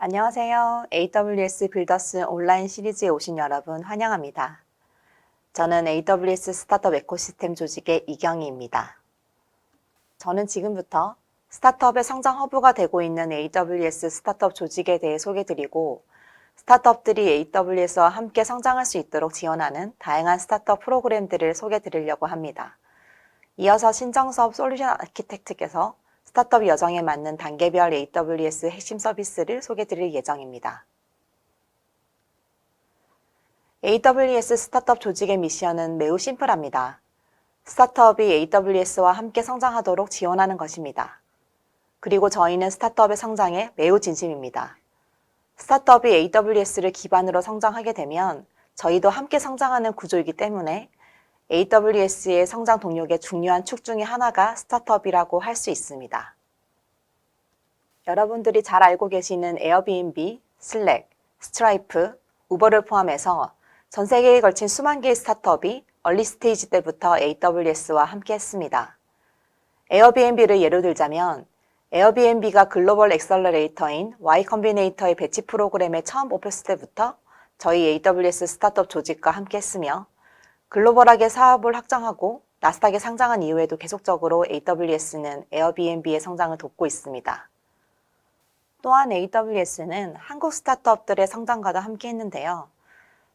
안녕하세요. AWS 빌더스 온라인 시리즈에 오신 여러분 환영합니다. 저는 AWS 스타트업 에코시스템 조직의 이경희입니다. 저는 지금부터 스타트업의 성장 허브가 되고 있는 AWS 스타트업 조직에 대해 소개드리고 스타트업들이 AWS와 함께 성장할 수 있도록 지원하는 다양한 스타트업 프로그램들을 소개드리려고 합니다. 이어서 신정섭 솔루션 아키텍트께서 스타트업 여정에 맞는 단계별 AWS 핵심 서비스를 소개드릴 예정입니다. AWS 스타트업 조직의 미션은 매우 심플합니다. 스타트업이 AWS와 함께 성장하도록 지원하는 것입니다. 그리고 저희는 스타트업의 성장에 매우 진심입니다. 스타트업이 AWS를 기반으로 성장하게 되면 저희도 함께 성장하는 구조이기 때문에 AWS의 성장 동력의 중요한 축 중의 하나가 스타트업이라고 할 수 있습니다. 여러분들이 잘 알고 계시는 에어비앤비, 슬랙, 스트라이프, 우버를 포함해서 전 세계에 걸친 수만 개의 스타트업이 얼리 스테이지 때부터 AWS와 함께 했습니다. 에어비앤비를 예로 들자면 에어비앤비가 글로벌 엑셀러레이터인 Y 컴비네이터의 배치 프로그램에 처음 뽑혔을 때부터 저희 AWS 스타트업 조직과 함께 했으며 글로벌하게 사업을 확장하고 나스닥에 상장한 이후에도 계속적으로 AWS는 에어비앤비의 성장을 돕고 있습니다. 또한 AWS는 한국 스타트업들의 성장과도 함께 했는데요.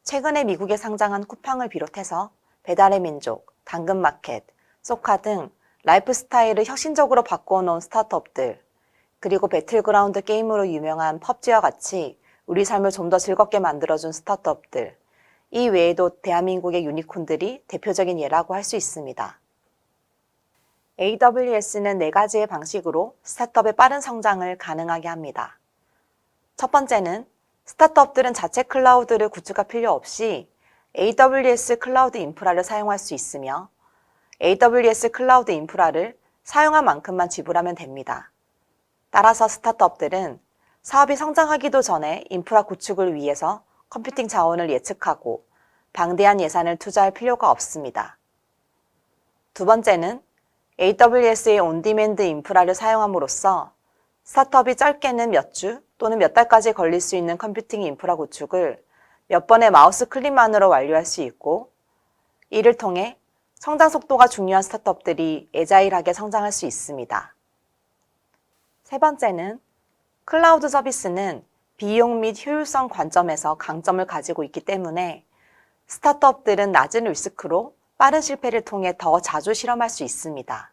최근에 미국에 상장한 쿠팡을 비롯해서 배달의 민족, 당근마켓, 소카 등 라이프 스타일을 혁신적으로 바꾸어 놓은 스타트업들, 그리고 배틀그라운드 게임으로 유명한 펍지와 같이 우리 삶을 좀 더 즐겁게 만들어준 스타트업들, 이 외에도 대한민국의 유니콘들이 대표적인 예라고 할 수 있습니다. AWS는 4가지의 방식으로 스타트업의 빠른 성장을 가능하게 합니다. 첫 번째는 스타트업들은 자체 클라우드를 구축할 필요 없이 AWS 클라우드 인프라를 사용할 수 있으며 AWS 클라우드 인프라를 사용한 만큼만 지불하면 됩니다. 따라서 스타트업들은 사업이 성장하기도 전에 인프라 구축을 위해서 컴퓨팅 자원을 예측하고 방대한 예산을 투자할 필요가 없습니다. 두 번째는 AWS의 온디맨드 인프라를 사용함으로써 스타트업이 짧게는 몇 주 또는 몇 달까지 걸릴 수 있는 컴퓨팅 인프라 구축을 몇 번의 마우스 클릭만으로 완료할 수 있고, 이를 통해 성장 속도가 중요한 스타트업들이 애자일하게 성장할 수 있습니다. 세 번째는 클라우드 서비스는 비용 및 효율성 관점에서 강점을 가지고 있기 때문에 스타트업들은 낮은 리스크로 빠른 실패를 통해 더 자주 실험할 수 있습니다.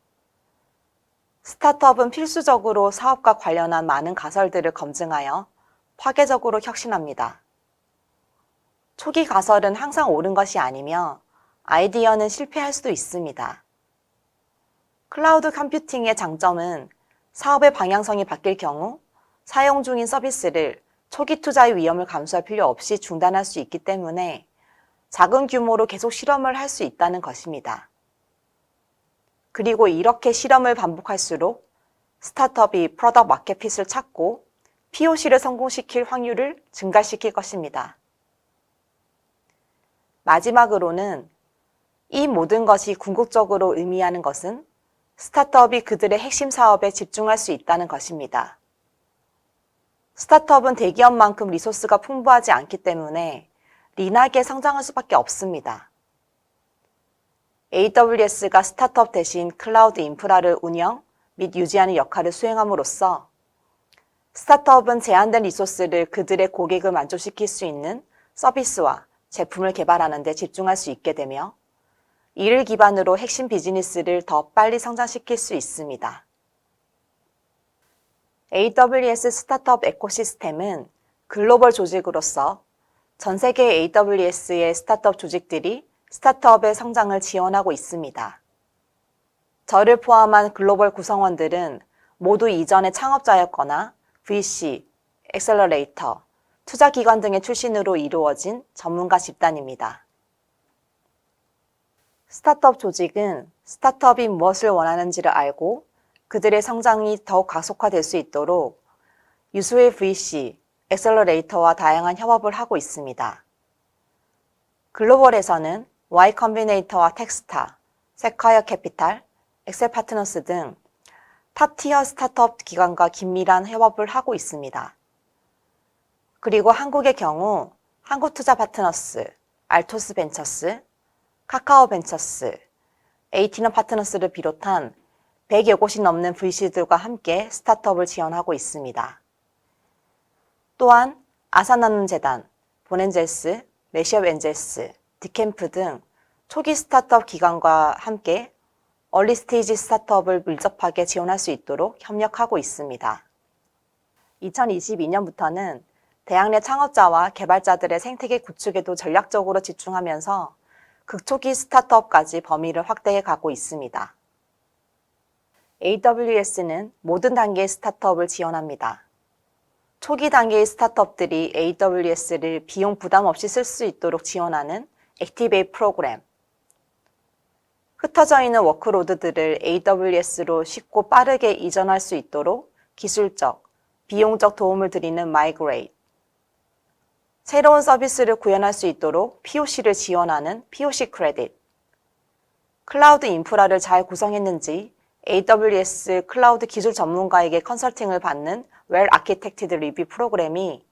스타트업은 필수적으로 사업과 관련한 많은 가설들을 검증하여 파괴적으로 혁신합니다. 초기 가설은 항상 옳은 것이 아니며 아이디어는 실패할 수도 있습니다. 클라우드 컴퓨팅의 장점은 사업의 방향성이 바뀔 경우 사용 중인 서비스를 초기 투자의 위험을 감수할 필요 없이 중단할 수 있기 때문에 작은 규모로 계속 실험을 할 수 있다는 것입니다. 그리고 이렇게 실험을 반복할수록 스타트업이 프로덕트 마켓핏을 찾고 POC를 성공시킬 확률을 증가시킬 것입니다. 마지막으로는 이 모든 것이 궁극적으로 의미하는 것은 스타트업이 그들의 핵심 사업에 집중할 수 있다는 것입니다. 스타트업은 대기업만큼 리소스가 풍부하지 않기 때문에 린하게 성장할 수밖에 없습니다. AWS가 스타트업 대신 클라우드 인프라를 운영 및 유지하는 역할을 수행함으로써 스타트업은 제한된 리소스를 그들의 고객을 만족시킬 수 있는 서비스와 제품을 개발하는 데 집중할 수 있게 되며 이를 기반으로 핵심 비즈니스를 더 빨리 성장시킬 수 있습니다. AWS 스타트업 에코시스템은 글로벌 조직으로서 전 세계 AWS의 스타트업 조직들이 스타트업의 성장을 지원하고 있습니다. 저를 포함한 글로벌 구성원들은 모두 이전의 창업자였거나 VC, 엑셀러레이터, 투자기관 등의 출신으로 이루어진 전문가 집단입니다. 스타트업 조직은 스타트업이 무엇을 원하는지를 알고 그들의 성장이 더욱 가속화될 수 있도록 유수의 VC, 엑셀러레이터와 다양한 협업을 하고 있습니다. 글로벌에서는 Y 컴비네이터와 텍스타, 세콰이어 캐피탈, 엑셀 파트너스 등 탑티어 스타트업 기관과 긴밀한 협업을 하고 있습니다. 그리고 한국의 경우 한국투자파트너스, 알토스벤처스, 카카오벤처스, 에이티넌 파트너스를 비롯한 100여 곳이 넘는 VC들과 함께 스타트업을 지원하고 있습니다. 또한 아산나눔재단, 본엔젤스, 매시업엔젤스, 디캠프 등 초기 스타트업 기관과 함께 얼리스테이지 스타트업을 밀접하게 지원할 수 있도록 협력하고 있습니다. 2022년부터는 대학 내 창업자와 개발자들의 생태계 구축에도 전략적으로 집중하면서 극초기 스타트업까지 범위를 확대해 가고 있습니다. AWS는 모든 단계의 스타트업을 지원합니다. 초기 단계의 스타트업들이 AWS를 비용 부담 없이 쓸 수 있도록 지원하는 액티베이트 프로그램, 흩어져 있는 워크로드들을 AWS로 쉽고 빠르게 이전할 수 있도록 기술적, 비용적 도움을 드리는 Migrate, 새로운 서비스를 구현할 수 있도록 POC를 지원하는 POC 크레딧, 클라우드 인프라를 잘 구성했는지 AWS 클라우드 기술 전문가에게 컨설팅을 받는 Well Architected Review 프로그램이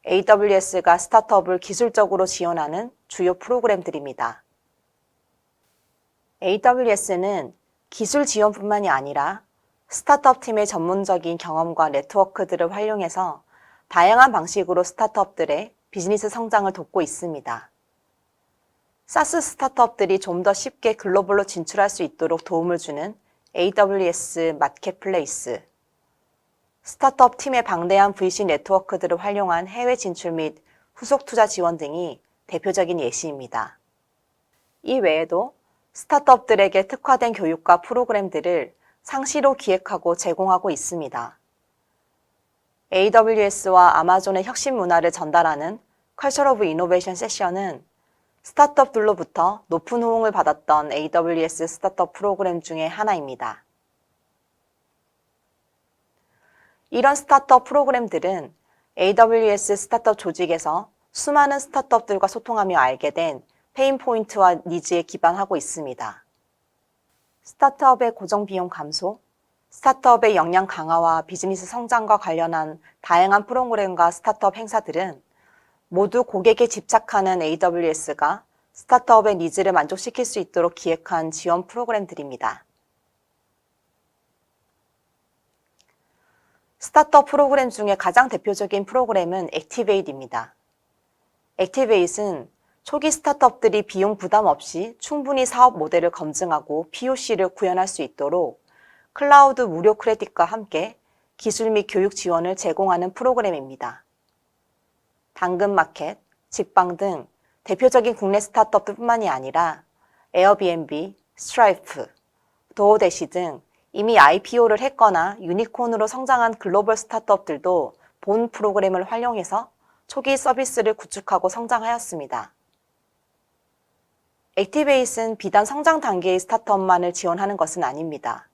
AWS가 스타트업을 기술적으로 지원하는 주요 프로그램들입니다. AWS는 기술 지원뿐만이 아니라 스타트업 팀의 전문적인 경험과 네트워크들을 활용해서 다양한 방식으로 스타트업들의 비즈니스 성장을 돕고 있습니다. 사스 스타트업들이 좀 더 쉽게 글로벌로 진출할 수 있도록 도움을 주는 AWS 마켓플레이스, 스타트업 팀의 방대한 VC 네트워크들을 활용한 해외 진출 및 후속 투자 지원 등이 대표적인 예시입니다. 이 외에도 스타트업들에게 특화된 교육과 프로그램들을 상시로 기획하고 제공하고 있습니다. AWS와 아마존의 혁신 문화를 전달하는 Culture of Innovation 세션은 스타트업들로부터 높은 호응을 받았던 AWS 스타트업 프로그램 중에 하나입니다. 이런 스타트업 프로그램들은 AWS 스타트업 조직에서 수많은 스타트업들과 소통하며 알게 된 페인 포인트와 니즈에 기반하고 있습니다. 스타트업의 고정 비용 감소, 스타트업의 역량 강화와 비즈니스 성장과 관련한 다양한 프로그램과 스타트업 행사들은 모두 고객에 집착하는 AWS가 스타트업의 니즈를 만족시킬 수 있도록 기획한 지원 프로그램들입니다. 스타트업 프로그램 중에 가장 대표적인 프로그램은 액티베이트입니다. 액티베이트는 초기 스타트업들이 비용 부담 없이 충분히 사업 모델을 검증하고 POC를 구현할 수 있도록 클라우드 무료 크레딧과 함께 기술 및 교육 지원을 제공하는 프로그램입니다. 당근마켓, 직방 등 대표적인 국내 스타트업뿐만이 아니라 에어비앤비, 스트라이프, 도어대시 등 이미 IPO를 했거나 유니콘으로 성장한 글로벌 스타트업들도 본 프로그램을 활용해서 초기 서비스를 구축하고 성장하였습니다. 액티베이트는 비단 성장 단계의 스타트업만을 지원하는 것은 아닙니다.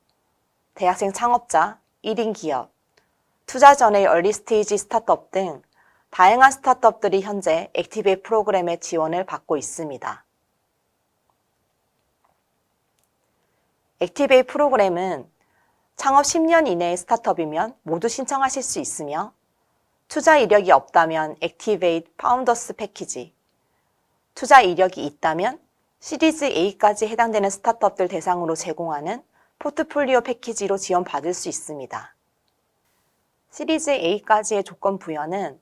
대학생 창업자, 1인 기업, 투자 전의 얼리 스테이지 스타트업 등 다양한 스타트업들이 현재 액티베이트 프로그램의 지원을 받고 있습니다. 액티베이트 프로그램은 창업 10년 이내의 스타트업이면 모두 신청하실 수 있으며 투자 이력이 없다면 액티베이트 파운더스 패키지, 투자 이력이 있다면 시리즈 A까지 해당되는 스타트업들 대상으로 제공하는 포트폴리오 패키지로 지원받을 수 있습니다. 시리즈 A까지의 조건 부여는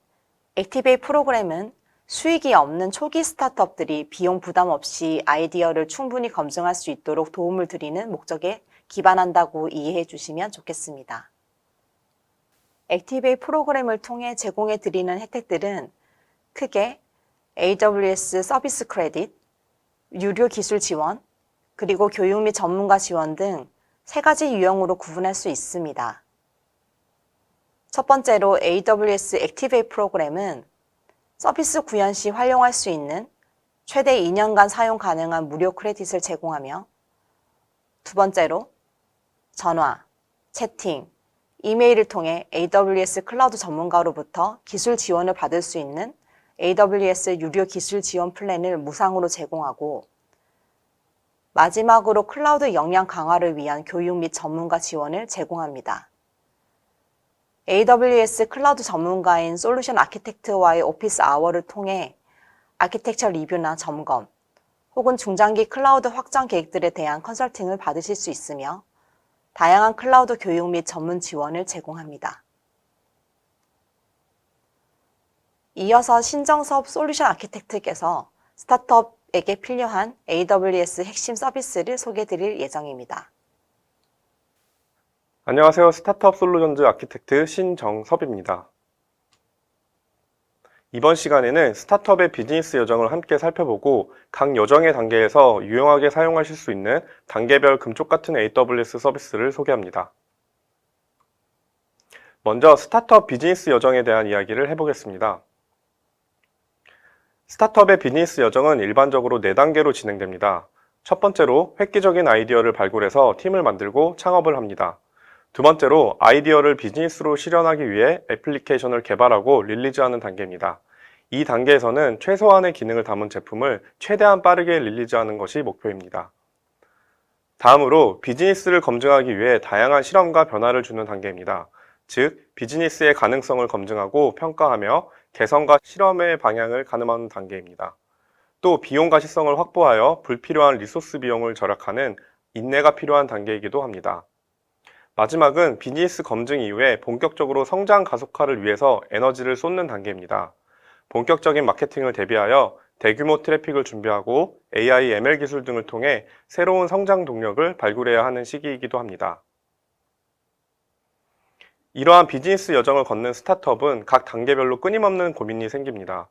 액티베이트 프로그램은 수익이 없는 초기 스타트업들이 비용 부담 없이 아이디어를 충분히 검증할 수 있도록 도움을 드리는 목적에 기반한다고 이해해 주시면 좋겠습니다. 액티베이트 프로그램을 통해 제공해 드리는 혜택들은 크게 AWS 서비스 크레딧, 유료 기술 지원, 그리고 교육 및 전문가 지원 등 3가지 유형으로 구분할 수 있습니다. 첫 번째로 AWS 액티베이트 프로그램은 서비스 구현 시 활용할 수 있는 최대 2년간 사용 가능한 무료 크레딧을 제공하며, 두 번째로 전화, 채팅, 이메일을 통해 AWS 클라우드 전문가로부터 기술 지원을 받을 수 있는 AWS 유료 기술 지원 플랜을 무상으로 제공하고, 마지막으로 클라우드 역량 강화를 위한 교육 및 전문가 지원을 제공합니다. AWS 클라우드 전문가인 솔루션 아키텍트와의 오피스 아워를 통해 아키텍처 리뷰나 점검, 혹은 중장기 클라우드 확장 계획들에 대한 컨설팅을 받으실 수 있으며 다양한 클라우드 교육 및 전문 지원을 제공합니다. 이어서 신정섭 솔루션 아키텍트께서 스타트업에게 필요한 AWS 핵심 서비스를 소개해 드릴 예정입니다. 안녕하세요. 스타트업 솔루션즈 아키텍트 신정섭입니다. 이번 시간에는 스타트업의 비즈니스 여정을 함께 살펴보고 각 여정의 단계에서 유용하게 사용하실 수 있는 단계별 금쪽 같은 AWS 서비스를 소개합니다. 먼저 스타트업 비즈니스 여정에 대한 이야기를 해보겠습니다. 스타트업의 비즈니스 여정은 일반적으로 4단계로 진행됩니다. 첫 번째로 획기적인 아이디어를 발굴해서 팀을 만들고 창업을 합니다. 두 번째로 아이디어를 비즈니스로 실현하기 위해 애플리케이션을 개발하고 릴리즈하는 단계입니다. 이 단계에서는 최소한의 기능을 담은 제품을 최대한 빠르게 릴리즈하는 것이 목표입니다. 다음으로 비즈니스를 검증하기 위해 다양한 실험과 변화를 주는 단계입니다. 즉, 비즈니스의 가능성을 검증하고 평가하며 개선과 실험의 방향을 가늠하는 단계입니다. 또 비용 가시성을 확보하여 불필요한 리소스 비용을 절약하는 인내가 필요한 단계이기도 합니다. 마지막은 비즈니스 검증 이후에 본격적으로 성장 가속화를 위해서 에너지를 쏟는 단계입니다. 본격적인 마케팅을 대비하여 대규모 트래픽을 준비하고 AI, ML 기술 등을 통해 새로운 성장 동력을 발굴해야 하는 시기이기도 합니다. 이러한 비즈니스 여정을 걷는 스타트업은 각 단계별로 끊임없는 고민이 생깁니다.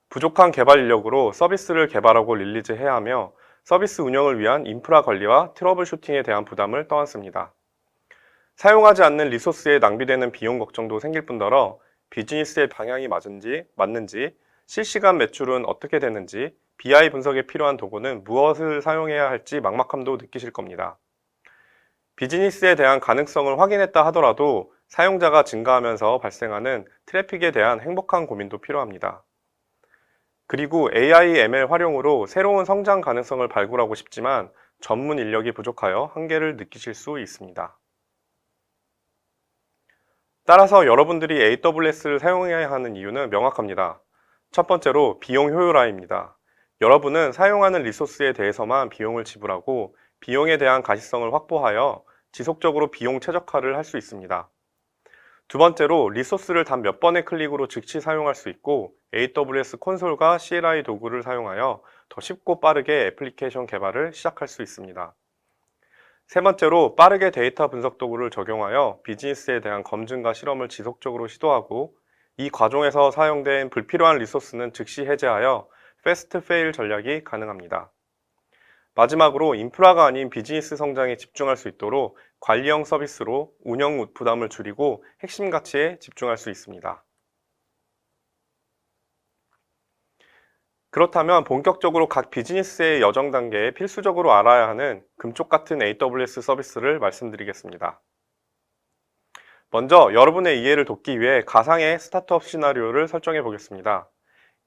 부족한 개발 인력으로 서비스를 개발하고 릴리즈해야 하며 서비스 운영을 위한 인프라 관리와 트러블 슈팅에 대한 부담을 떠안습니다. 사용하지 않는 리소스에 낭비되는 비용 걱정도 생길 뿐더러 비즈니스의 방향이 맞는지, 실시간 매출은 어떻게 되는지, BI 분석에 필요한 도구는 무엇을 사용해야 할지 막막함도 느끼실 겁니다. 비즈니스에 대한 가능성을 확인했다 하더라도 사용자가 증가하면서 발생하는 트래픽에 대한 행복한 고민도 필요합니다. 그리고 AI, ML 활용으로 새로운 성장 가능성을 발굴하고 싶지만 전문 인력이 부족하여 한계를 느끼실 수 있습니다. 따라서 여러분들이 AWS를 사용해야 하는 이유는 명확합니다. 첫 번째로 비용 효율화입니다. 여러분은 사용하는 리소스에 대해서만 비용을 지불하고 비용에 대한 가시성을 확보하여 지속적으로 비용 최적화를 할 수 있습니다. 두 번째로 리소스를 단 몇 번의 클릭으로 즉시 사용할 수 있고 AWS 콘솔과 CLI 도구를 사용하여 더 쉽고 빠르게 애플리케이션 개발을 시작할 수 있습니다. 세 번째로 빠르게 데이터 분석 도구를 적용하여 비즈니스에 대한 검증과 실험을 지속적으로 시도하고 이 과정에서 사용된 불필요한 리소스는 즉시 해제하여 패스트 페일 전략이 가능합니다. 마지막으로 인프라가 아닌 비즈니스 성장에 집중할 수 있도록 관리형 서비스로 운영 부담을 줄이고 핵심 가치에 집중할 수 있습니다. 그렇다면 본격적으로 각 비즈니스의 여정 단계에 필수적으로 알아야 하는 금쪽 같은 AWS 서비스를 말씀드리겠습니다. 먼저 여러분의 이해를 돕기 위해 가상의 스타트업 시나리오를 설정해 보겠습니다.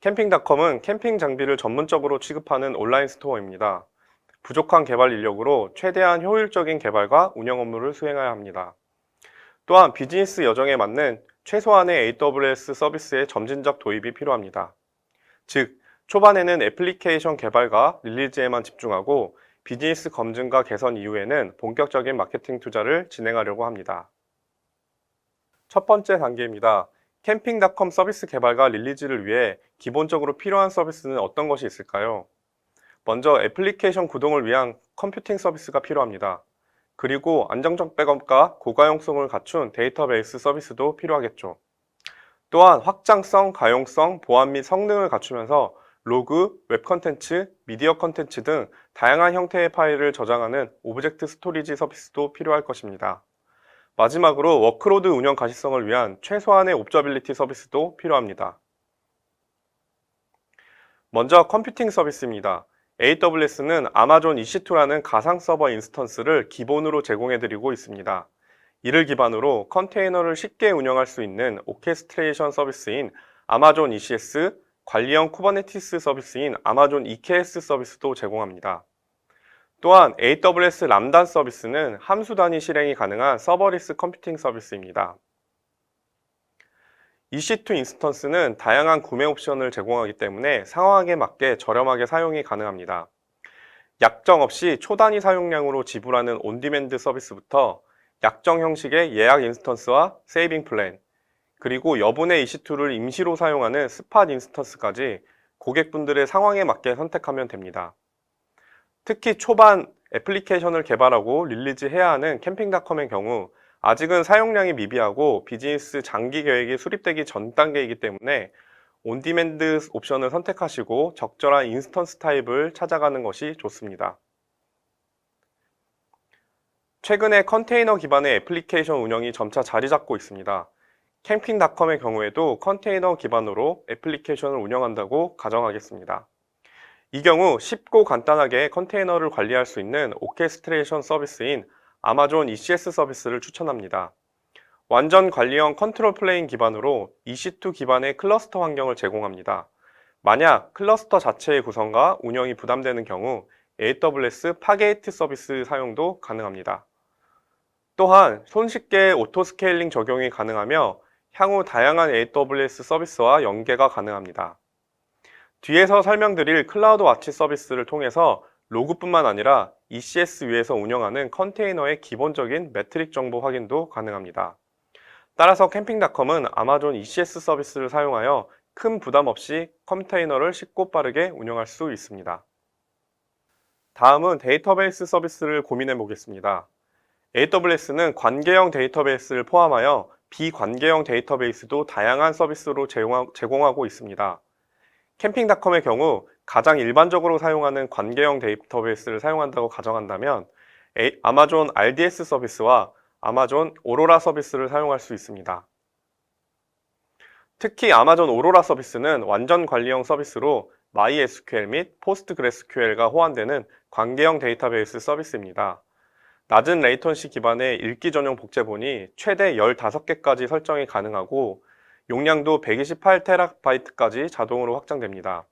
캠핑닷컴은 캠핑 장비를 전문적으로 취급하는 온라인 스토어입니다. 부족한 개발 인력으로 최대한 효율적인 개발과 운영 업무를 수행해야 합니다. 또한 비즈니스 여정에 맞는 최소한의 AWS 서비스의 점진적 도입이 필요합니다. 즉, 초반에는 애플리케이션 개발과 릴리즈에만 집중하고 비즈니스 검증과 개선 이후에는 본격적인 마케팅 투자를 진행하려고 합니다. 첫 번째 단계입니다. 캠핑닷컴 서비스 개발과 릴리즈를 위해 기본적으로 필요한 서비스는 어떤 것이 있을까요? 먼저 애플리케이션 구동을 위한 컴퓨팅 서비스가 필요합니다. 그리고 안정적 백업과 고가용성을 갖춘 데이터베이스 서비스도 필요하겠죠. 또한 확장성, 가용성, 보안 및 성능을 갖추면서 로그, 웹 컨텐츠, 미디어 컨텐츠 등 다양한 형태의 파일을 저장하는 오브젝트 스토리지 서비스도 필요할 것입니다. 마지막으로 워크로드 운영 가시성을 위한 최소한의 옵저빌리티 서비스도 필요합니다. 먼저 컴퓨팅 서비스입니다. AWS는 아마존 EC2라는 가상 서버 인스턴스를 기본으로 제공해드리고 있습니다. 이를 기반으로 컨테이너를 쉽게 운영할 수 있는 오케스트레이션 서비스인 아마존 ECS, 관리형 쿠버네티스 서비스인 아마존 EKS 서비스도 제공합니다. 또한 AWS 람단 서비스는 함수 단위 실행이 가능한 서버리스 컴퓨팅 서비스입니다. EC2 인스턴스는 다양한 구매 옵션을 제공하기 때문에 상황에 맞게 저렴하게 사용이 가능합니다. 약정 없이 초단위 사용량으로 지불하는 온디맨드 서비스부터 약정 형식의 예약 인스턴스와 세이빙 플랜, 그리고 여분의 EC2를 임시로 사용하는 스팟 인스턴스까지 고객분들의 상황에 맞게 선택하면 됩니다. 특히 초반 애플리케이션을 개발하고 릴리즈해야 하는 캠핑닷컴의 경우 아직은 사용량이 미비하고 비즈니스 장기 계획이 수립되기 전 단계이기 때문에 온디맨드 옵션을 선택하시고 적절한 인스턴스 타입을 찾아가는 것이 좋습니다. 최근에 컨테이너 기반의 애플리케이션 운영이 점차 자리 잡고 있습니다. 캠핑닷컴의 경우에도 컨테이너 기반으로 애플리케이션을 운영한다고 가정하겠습니다. 이 경우 쉽고 간단하게 컨테이너를 관리할 수 있는 오케스트레이션 서비스인 아마존 ECS 서비스를 추천합니다. 완전 관리형 컨트롤 플레인 기반으로 EC2 기반의 클러스터 환경을 제공합니다. 만약 클러스터 자체의 구성과 운영이 부담되는 경우 AWS 파게이트 서비스 사용도 가능합니다. 또한 손쉽게 오토 스케일링 적용이 가능하며 향후 다양한 AWS 서비스와 연계가 가능합니다. 뒤에서 설명드릴 클라우드 와치 서비스를 통해서 로그뿐만 아니라 ECS 위에서 운영하는 컨테이너의 기본적인 매트릭 정보 확인도 가능합니다. 따라서 캠핑닷컴은 아마존 ECS 서비스를 사용하여 큰 부담 없이 컨테이너를 쉽고 빠르게 운영할 수 있습니다. 다음은 데이터베이스 서비스를 고민해 보겠습니다. AWS는 관계형 데이터베이스를 포함하여 비관계형 데이터베이스도 다양한 서비스로 제공하고 있습니다. 캠핑닷컴의 경우 가장 일반적으로 사용하는 관계형 데이터베이스를 사용한다고 가정한다면 아마존 RDS 서비스와 아마존 오로라 서비스를 사용할 수 있습니다. 특히 아마존 오로라 서비스는 완전 관리형 서비스로 MySQL 및 PostgreSQL가 호환되는 관계형 데이터베이스 서비스입니다. 낮은 레이턴시 기반의 읽기 전용 복제본이 최대 15개까지 설정이 가능하고 용량도 128TB까지 자동으로 확장됩니다.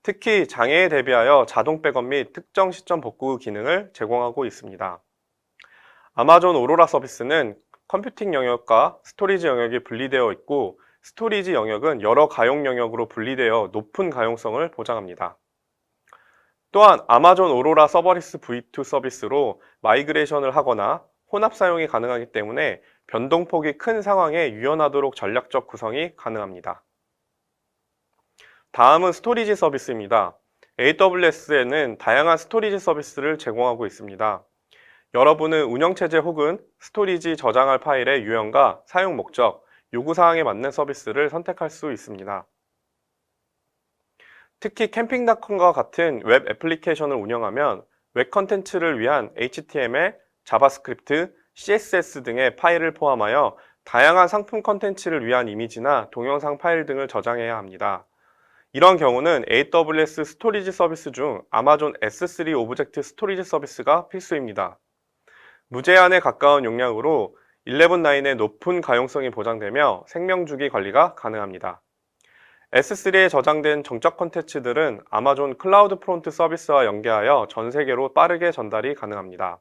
특히 장애에 대비하여 자동 백업 및 특정 시점 복구 기능을 제공하고 있습니다. 아마존 오로라 서비스는 컴퓨팅 영역과 스토리지 영역이 분리되어 있고 스토리지 영역은 여러 가용 영역으로 분리되어 높은 가용성을 보장합니다. 또한 아마존 오로라 서버리스 V2 서비스로 마이그레이션을 하거나 혼합 사용이 가능하기 때문에 변동폭이 큰 상황에 유연하도록 전략적 구성이 가능합니다. 다음은 스토리지 서비스입니다. AWS에는 다양한 스토리지 서비스를 제공하고 있습니다. 여러분은 운영체제 혹은 스토리지 저장할 파일의 유형과 사용 목적, 요구사항에 맞는 서비스를 선택할 수 있습니다. 특히 캠핑닷컴과 같은 웹 애플리케이션을 운영하면 웹 컨텐츠를 위한 HTML, 자바스크립트, CSS 등의 파일을 포함하여 다양한 상품 컨텐츠를 위한 이미지나 동영상 파일 등을 저장해야 합니다. 이런 경우는 AWS 스토리지 서비스 중 아마존 S3 오브젝트 스토리지 서비스가 필수입니다. 무제한에 가까운 용량으로 11.9의 높은 가용성이 보장되며 생명주기 관리가 가능합니다. S3에 저장된 정적 콘텐츠들은 아마존 클라우드 프론트 서비스와 연계하여 전 세계로 빠르게 전달이 가능합니다.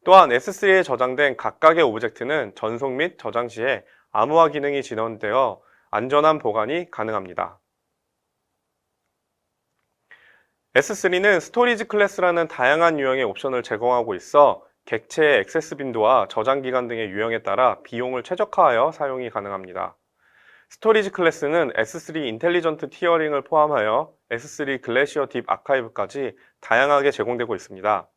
또한 S3에 저장된 각각의 오브젝트는 전송 및 저장 시에 암호화 기능이 지원되어 안전한 보관이 가능합니다. S3는 스토리지 클래스라는 다양한 유형의 옵션을 제공하고 있어 객체의 액세스 빈도와 저장 기간 등의 유형에 따라 비용을 최적화하여 사용이 가능합니다. 스토리지 클래스는 S3 인텔리전트 티어링을 포함하여 S3 글래시어 딥 아카이브까지 다양하게 제공되고 있습니다.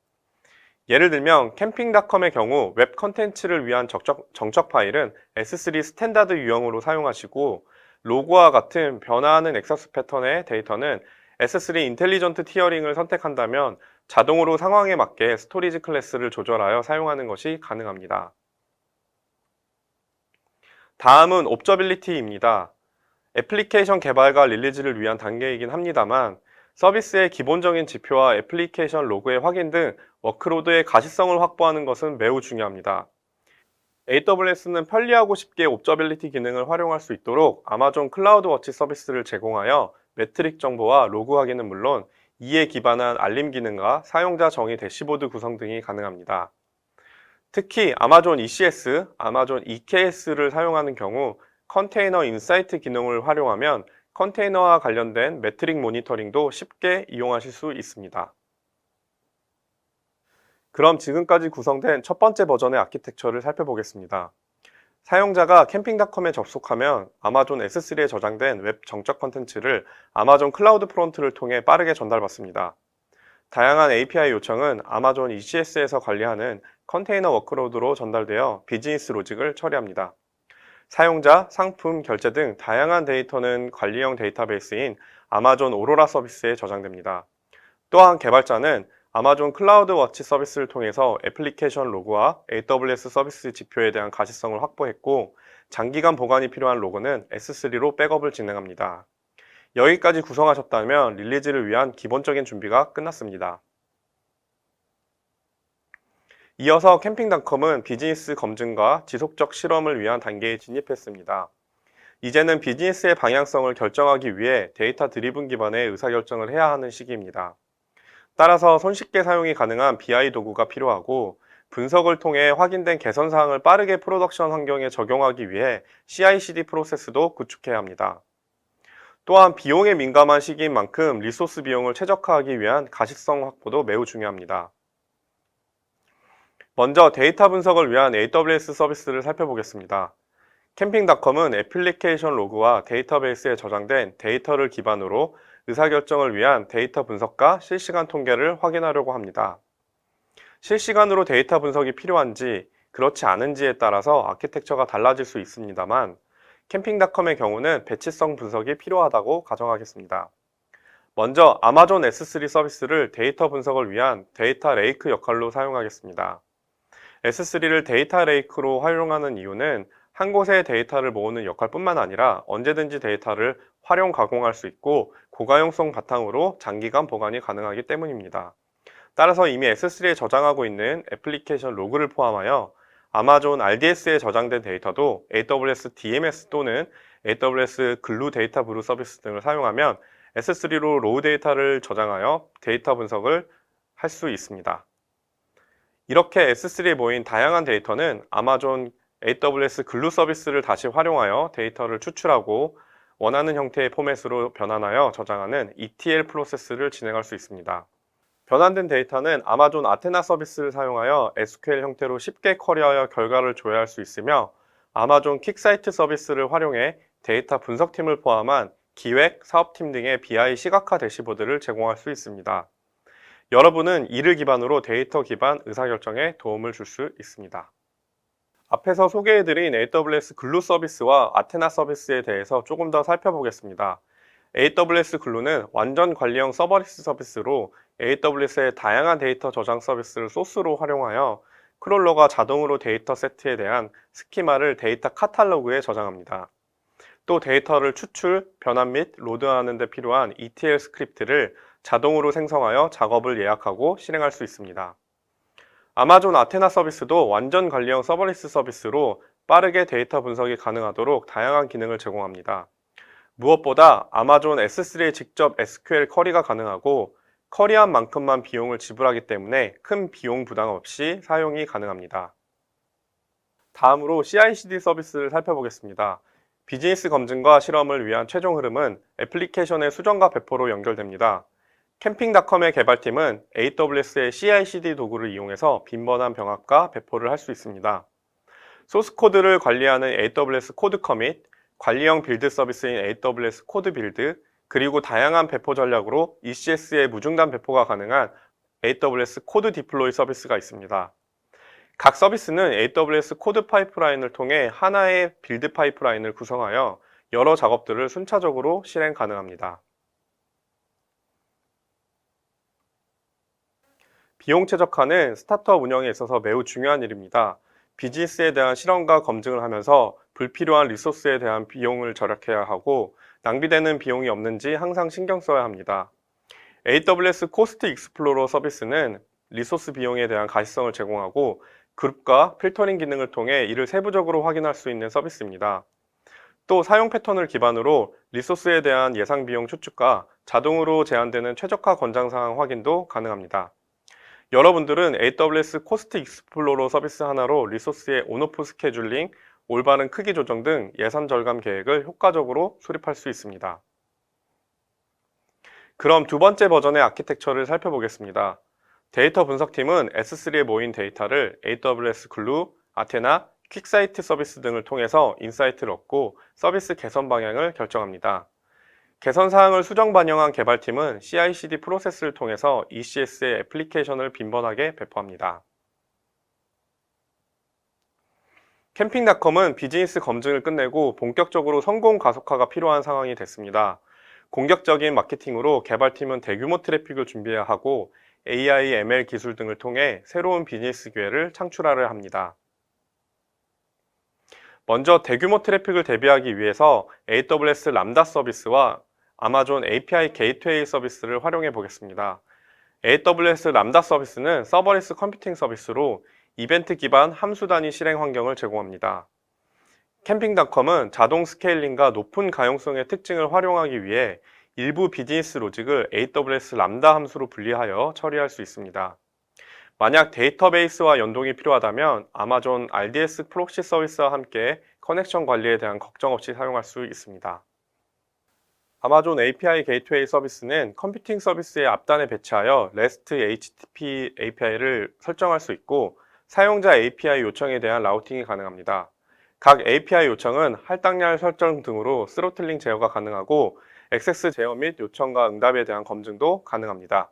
예를 들면 캠핑닷컴의 경우 웹 컨텐츠를 위한 정적 파일은 S3 스탠다드 유형으로 사용하시고 로그와 같은 변화하는 액세스 패턴의 데이터는 S3 인텔리전트 티어링을 선택한다면 자동으로 상황에 맞게 스토리지 클래스를 조절하여 사용하는 것이 가능합니다. 다음은 옵저빌리티입니다. 애플리케이션 개발과 릴리즈를 위한 단계이긴 합니다만 서비스의 기본적인 지표와 애플리케이션 로그의 확인 등 워크로드의 가시성을 확보하는 것은 매우 중요합니다. AWS는 편리하고 쉽게 옵저빌리티 기능을 활용할 수 있도록 아마존 클라우드 워치 서비스를 제공하여 매트릭 정보와 로그 확인은 물론 이에 기반한 알림 기능과 사용자 정의 대시보드 구성 등이 가능합니다. 특히 아마존 ECS, 아마존 EKS를 사용하는 경우 컨테이너 인사이트 기능을 활용하면 컨테이너와 관련된 매트릭 모니터링도 쉽게 이용하실 수 있습니다. 그럼 지금까지 구성된 첫 번째 버전의 아키텍처를 살펴보겠습니다. 사용자가 캠핑닷컴에 접속하면 아마존 S3에 저장된 웹 정적 컨텐츠를 아마존 클라우드 프론트를 통해 빠르게 전달받습니다. 다양한 API 요청은 아마존 ECS에서 관리하는 컨테이너 워크로드로 전달되어 비즈니스 로직을 처리합니다. 사용자, 상품, 결제 등 다양한 데이터는 관리형 데이터베이스인 아마존 오로라 서비스에 저장됩니다. 또한 개발자는 아마존 클라우드 워치 서비스를 통해서 애플리케이션 로그와 AWS 서비스 지표에 대한 가시성을 확보했고, 장기간 보관이 필요한 로그는 S3로 백업을 진행합니다. 여기까지 구성하셨다면 릴리즈를 위한 기본적인 준비가 끝났습니다. 이어서 캠핑닷컴은 비즈니스 검증과 지속적 실험을 위한 단계에 진입했습니다. 이제는 비즈니스의 방향성을 결정하기 위해 데이터 드리븐 기반의 의사결정을 해야 하는 시기입니다. 따라서 손쉽게 사용이 가능한 BI 도구가 필요하고, 분석을 통해 확인된 개선 사항을 빠르게 프로덕션 환경에 적용하기 위해 CI/CD 프로세스도 구축해야 합니다. 또한 비용에 민감한 시기인 만큼 리소스 비용을 최적화하기 위한 가시성 확보도 매우 중요합니다. 먼저 데이터 분석을 위한 AWS 서비스를 살펴보겠습니다. 캠핑닷컴은 애플리케이션 로그와 데이터베이스에 저장된 데이터를 기반으로 의사결정을 위한 데이터 분석과 실시간 통계를 확인하려고 합니다. 실시간으로 데이터 분석이 필요한지 그렇지 않은지에 따라서 아키텍처가 달라질 수 있습니다만, 캠핑닷컴의 경우는 배치성 분석이 필요하다고 가정하겠습니다. 먼저 아마존 S3 서비스를 데이터 분석을 위한 데이터 레이크 역할로 사용하겠습니다. S3를 데이터 레이크로 활용하는 이유는 한 곳에 데이터를 모으는 역할뿐만 아니라 언제든지 데이터를 활용 가공할 수 있고 고가용성 바탕으로 장기간 보관이 가능하기 때문입니다. 따라서 이미 S3에 저장하고 있는 애플리케이션 로그를 포함하여 아마존 RDS에 저장된 데이터도 AWS DMS 또는 AWS 글루 데이터 브루 서비스 등을 사용하면 S3로 로우 데이터를 저장하여 데이터 분석을 할 수 있습니다. 이렇게 S3에 모인 다양한 데이터는 아마존 AWS 글루 서비스를 다시 활용하여 데이터를 추출하고 원하는 형태의 포맷으로 변환하여 저장하는 ETL 프로세스를 진행할 수 있습니다. 변환된 데이터는 아마존 아테나 서비스를 사용하여 SQL 형태로 쉽게 쿼리하여 결과를 조회할 수 있으며, 아마존 퀵사이트 서비스를 활용해 데이터 분석팀을 포함한 기획, 사업팀 등의 BI 시각화 대시보드를 제공할 수 있습니다. 여러분은 이를 기반으로 데이터 기반 의사결정에 도움을 줄 수 있습니다. 앞에서 소개해드린 AWS 글루 서비스와 아테나 서비스에 대해서 조금 더 살펴보겠습니다. AWS 글루는 완전 관리형 서버리스 서비스로 AWS의 다양한 데이터 저장 서비스를 소스로 활용하여 크롤러가 자동으로 데이터 세트에 대한 스키마를 데이터 카탈로그에 저장합니다. 또 데이터를 추출, 변환 및 로드하는 데 필요한 ETL 스크립트를 자동으로 생성하여 작업을 예약하고 실행할 수 있습니다. 아마존 아테나 서비스도 완전 관리형 서버리스 서비스로 빠르게 데이터 분석이 가능하도록 다양한 기능을 제공합니다. 무엇보다 아마존 S3에 직접 SQL 쿼리가 가능하고 쿼리한 만큼만 비용을 지불하기 때문에 큰 비용 부담 없이 사용이 가능합니다. 다음으로 CI/CD 서비스를 살펴보겠습니다. 비즈니스 검증과 실험을 위한 최종 흐름은 애플리케이션의 수정과 배포로 연결됩니다. 캠핑닷컴의 개발팀은 AWS의 CI/CD 도구를 이용해서 빈번한 병합과 배포를 할 수 있습니다. 소스 코드를 관리하는 AWS 코드 커밋, 관리형 빌드 서비스인 AWS 코드 빌드, 그리고 다양한 배포 전략으로 ECS의 무중단 배포가 가능한 AWS 코드 디플로이 서비스가 있습니다. 각 서비스는 AWS 코드 파이프라인을 통해 하나의 빌드 파이프라인을 구성하여 여러 작업들을 순차적으로 실행 가능합니다. 비용 최적화는 스타트업 운영에 있어서 매우 중요한 일입니다. 비즈니스에 대한 실험과 검증을 하면서 불필요한 리소스에 대한 비용을 절약해야 하고 낭비되는 비용이 없는지 항상 신경 써야 합니다. AWS 코스트 익스플로러 서비스는 리소스 비용에 대한 가시성을 제공하고 그룹과 필터링 기능을 통해 이를 세부적으로 확인할 수 있는 서비스입니다. 또 사용 패턴을 기반으로 리소스에 대한 예상 비용 추측과 자동으로 제한되는 최적화 권장 사항 확인도 가능합니다. 여러분들은 AWS 코스트 익스플로러 서비스 하나로 리소스의 온오프 스케줄링, 올바른 크기 조정 등 예산 절감 계획을 효과적으로 수립할 수 있습니다. 그럼 두 번째 버전의 아키텍처를 살펴보겠습니다. 데이터 분석팀은 S3에 모인 데이터를 AWS 글루, 아테나, 퀵사이트 서비스 등을 통해서 인사이트를 얻고 서비스 개선 방향을 결정합니다. 개선 사항을 수정 반영한 개발팀은 CI/CD 프로세스를 통해서 ECS의 애플리케이션을 빈번하게 배포합니다. 캠핑닷컴은 비즈니스 검증을 끝내고 본격적으로 성공 가속화가 필요한 상황이 됐습니다. 공격적인 마케팅으로 개발팀은 대규모 트래픽을 준비해야 하고 AI, ML 기술 등을 통해 새로운 비즈니스 기회를 창출하려 합니다. 먼저 대규모 트래픽을 대비하기 위해서 AWS 람다 서비스와 아마존 API 게이트웨이 서비스를 활용해 보겠습니다. AWS 람다 서비스는 서버리스 컴퓨팅 서비스로 이벤트 기반 함수 단위 실행 환경을 제공합니다. 캠핑닷컴은 자동 스케일링과 높은 가용성의 특징을 활용하기 위해 일부 비즈니스 로직을 AWS 람다 함수로 분리하여 처리할 수 있습니다. 만약 데이터베이스와 연동이 필요하다면 아마존 RDS 프록시 서비스와 함께 커넥션 관리에 대한 걱정 없이 사용할 수 있습니다. 아마존 API 게이트웨이 서비스는 컴퓨팅 서비스의 앞단에 배치하여 REST HTTP API를 설정할 수 있고 사용자 API 요청에 대한 라우팅이 가능합니다. 각 API 요청은 할당량 설정 등으로 스로틀링 제어가 가능하고 액세스 제어 및 요청과 응답에 대한 검증도 가능합니다.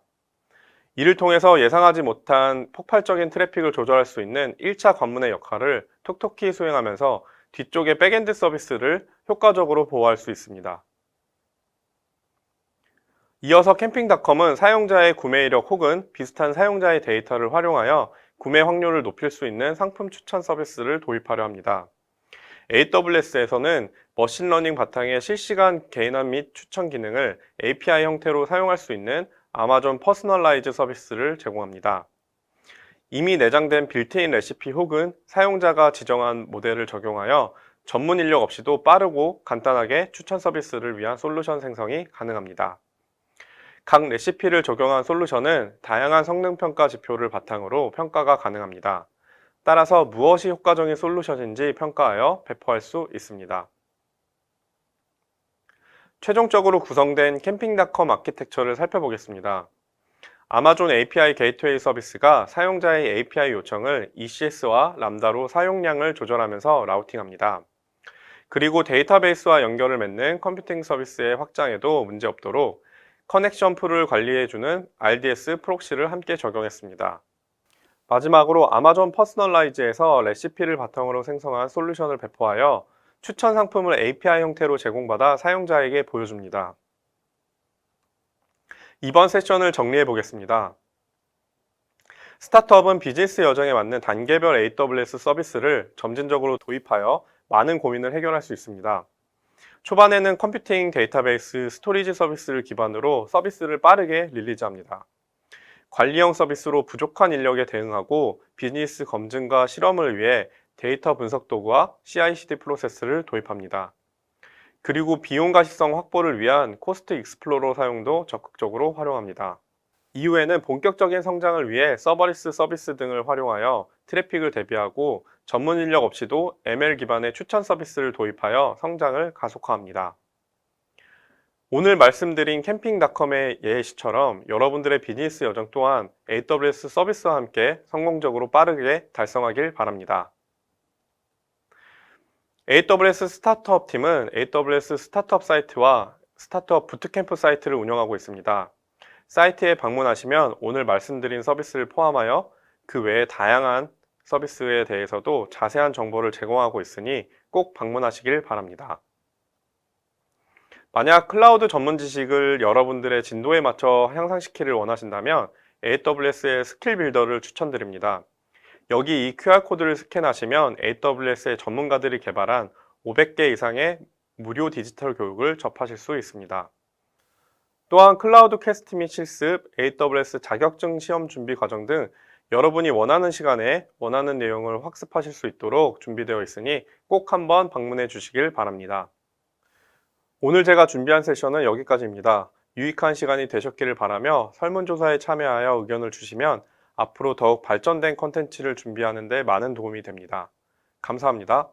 이를 통해서 예상하지 못한 폭발적인 트래픽을 조절할 수 있는 1차 관문의 역할을 톡톡히 수행하면서 뒤쪽의 백엔드 서비스를 효과적으로 보호할 수 있습니다. 이어서 캠핑닷컴은 사용자의 구매 이력 혹은 비슷한 사용자의 데이터를 활용하여 구매 확률을 높일 수 있는 상품 추천 서비스를 도입하려 합니다. AWS에서는 머신러닝 바탕의 실시간 개인화 및 추천 기능을 API 형태로 사용할 수 있는 아마존 퍼스널라이즈 서비스를 제공합니다. 이미 내장된 빌트인 레시피 혹은 사용자가 지정한 모델을 적용하여 전문 인력 없이도 빠르고 간단하게 추천 서비스를 위한 솔루션 생성이 가능합니다. 각 레시피를 적용한 솔루션은 다양한 성능평가 지표를 바탕으로 평가가 가능합니다. 따라서 무엇이 효과적인 솔루션인지 평가하여 배포할 수 있습니다. 최종적으로 구성된 캠핑닷컴 아키텍처를 살펴보겠습니다. 아마존 API 게이트웨이 서비스가 사용자의 API 요청을 ECS와 람다로 사용량을 조절하면서 라우팅합니다. 그리고 데이터베이스와 연결을 맺는 컴퓨팅 서비스의 확장에도 문제없도록 커넥션 풀을 관리해주는 RDS 프록시를 함께 적용했습니다. 마지막으로 아마존 퍼스널라이즈에서 레시피를 바탕으로 생성한 솔루션을 배포하여 추천 상품을 API 형태로 제공받아 사용자에게 보여줍니다. 이번 세션을 정리해 보겠습니다. 스타트업은 비즈니스 여정에 맞는 단계별 AWS 서비스를 점진적으로 도입하여 많은 고민을 해결할 수 있습니다. 초반에는 컴퓨팅, 데이터베이스, 스토리지 서비스를 기반으로 서비스를 빠르게 릴리즈합니다. 관리형 서비스로 부족한 인력에 대응하고 비즈니스 검증과 실험을 위해 데이터 분석 도구와 CI/CD 프로세스를 도입합니다. 그리고 비용 가시성 확보를 위한 코스트 익스플로러 사용도 적극적으로 활용합니다. 이후에는 본격적인 성장을 위해 서버리스 서비스 등을 활용하여 트래픽을 대비하고 전문 인력 없이도 ML 기반의 추천 서비스를 도입하여 성장을 가속화합니다. 오늘 말씀드린 캠핑닷컴의 예시처럼 여러분들의 비즈니스 여정 또한 AWS 서비스와 함께 성공적으로 빠르게 달성하길 바랍니다. AWS 스타트업 팀은 AWS 스타트업 사이트와 스타트업 부트캠프 사이트를 운영하고 있습니다. 사이트에 방문하시면 오늘 말씀드린 서비스를 포함하여 그 외에 다양한 서비스에 대해서도 자세한 정보를 제공하고 있으니 꼭 방문하시길 바랍니다. 만약 클라우드 전문 지식을 여러분들의 진도에 맞춰 향상시키를 원하신다면 AWS의 스킬 빌더를 추천드립니다. 여기 이 QR코드를 스캔하시면 AWS의 전문가들이 개발한 500개 이상의 무료 디지털 교육을 접하실 수 있습니다. 또한 클라우드 퀘스트 및 실습, AWS 자격증 시험 준비 과정 등 여러분이 원하는 시간에 원하는 내용을 학습하실 수 있도록 준비되어 있으니 꼭 한번 방문해 주시길 바랍니다. 오늘 제가 준비한 세션은 여기까지입니다. 유익한 시간이 되셨기를 바라며 설문조사에 참여하여 의견을 주시면 앞으로 더욱 발전된 컨텐츠를 준비하는 데 많은 도움이 됩니다. 감사합니다.